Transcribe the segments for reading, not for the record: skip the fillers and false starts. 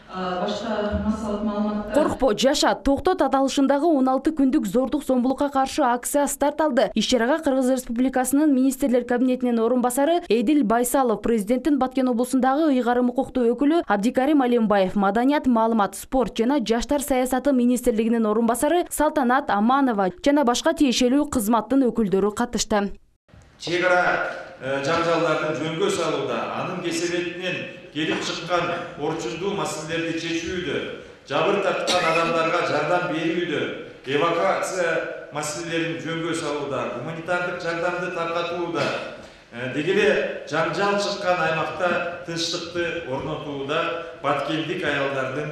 башка массалык маалыматтар. Коркпо, жаша, токтот аталышындагы 16 күндүк зордук зомбулукка каршы акция старт алды. Иш-чарага Кыргыз Республикасынын министрлер кабинетинин орун басары Эдил Байсалов, президенттин Баткен облусундагы ыйгарым укуктуу өкүлү Абдикарим Алимбаев, маданият, маалымат, спорт жана жаштар саясаты министрлигинин орун басары Салтанат Аманова жана башка тиешелүү кызматтын өкүлдөрү катышты. Чек ара жаңжалдардын жөнгө салууда, анын кесебетинен келип чыккан орчундуу маселелерди чечүүдө, жабыр тарткан адамдарга жардам берүүдө, эвакуация маселелерин жөнгө салууда, гуманитардык жардамды таркатууда, деги эле жаңжал чыккан аймакта тынчтыкты орнотууда баткендик аялдардын,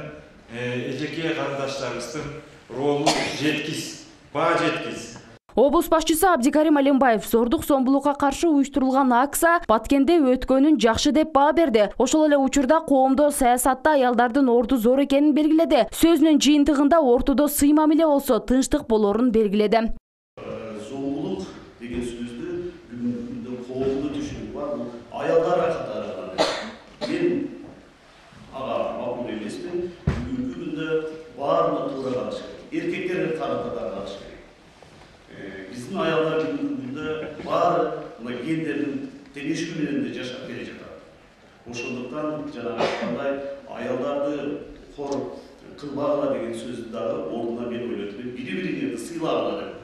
эжеке карындаштарыбыздын ролу жеткиз, баа жеткиз. Облус башчысы Абдикарим Алимбаев зордук зомбулукка каршы уюштурулган акция Баткенде өткөнүн жакшы деп баа берди. Ошол эле учурда коомдо саясатта аялдардын орду зор экенин белгиледи. Сөзүнүн жыйынтыгында ортодо сый мамиле болсо тынчтык болорун белгиледи. Зомбулук деген сөздү бүгүнкү коомдо түшүнүк бар. Аялдар катары мен ага макул эмесмин. Бүгүнкү күндө баарына туура караш керек. Эркектерге карата да караш керек. Биздин аялдар бүгүнкү күндө баары мына гендердин теңешүү менен да жашап келе жатат. Ошондуктан жанагы айткандай аялдарды кор кылбагыла деген сөздү дагы ордуна мен ойлойт. Бири-бириңерди сыйлагыла деп.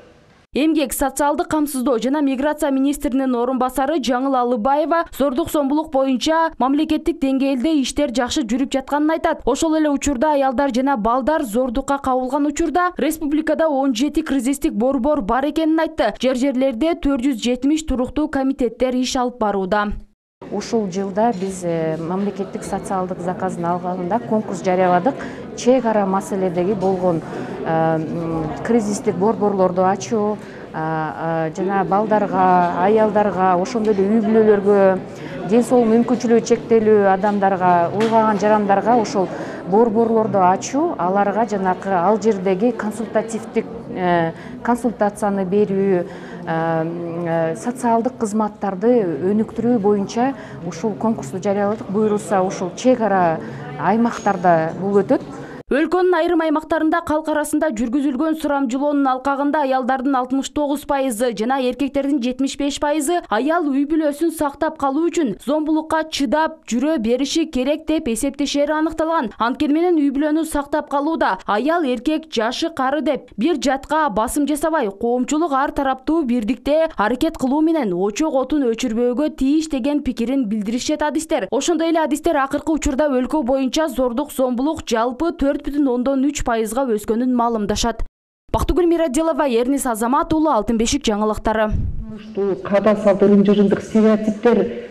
Эмгек, социалдык камсыздоо жана миграция министринин орун басары Жаңыл Алыбаева зордук зомбулук боюнча мамлекеттик деңгээлде иштер жакшы жүрүп жатканын айтат. Ошол эле учурда аялдар жана балдар зордукка кабылган учурда республикада 17 кризистик борбор бар экенин айтты. Жерлерде 470 туруктуу комитеттер иш алып барууда. Ушул жылда биз мамлекеттик социалдык заказын алганда конкурс жарыяладык. Чек ара маселедеги болгон кризистик борборлорду ачуу жана балдарга, аялдарга, ошондой эле үй бүлөлөргө, ден соолук мүмкүнчүлүгү чектелүү адамдарга, улгаган жарандарга ошол борборлорду ачуу, аларга жанакы ал жердеги консультативдик консультацияны берүү, социалдык кызматтарды өнүктүрүү боюнча ушул конкурсту жарыяладык. Буюрса ушул чек ара аймактарда бул өтөт. Өлкөнүн айрым аймактарында калк арасында жүргүзүлгөн сурамжылоонун алкагында аялдардын 69% жана эркектердин 75% аял үй бүлөсүн сактап калуу үчүн зомбулукка чыдап жүрө бериши керек деп эсептешери аныкталган. Анткени менен үй бүлөнү сактап калууда аял эркек жашы кары деп бир жатка басым жасабай, коомчулук ар тараптуу бирдикте аракет кылуу менен очок отун өчүрбөөгө тийиш деген пикирин билдиришет адистер. Ошондой эле адистер акыркы учурда өлкө боюнча зордук зомбулук жалпы 4,3%га өскөнүн маалымдашат. Бактыгүл Мирадилова, Эрнис Азамат уулу, Алтын бешик жаңылыктары. Кадасал төрүнжөрүндүк стереотиптер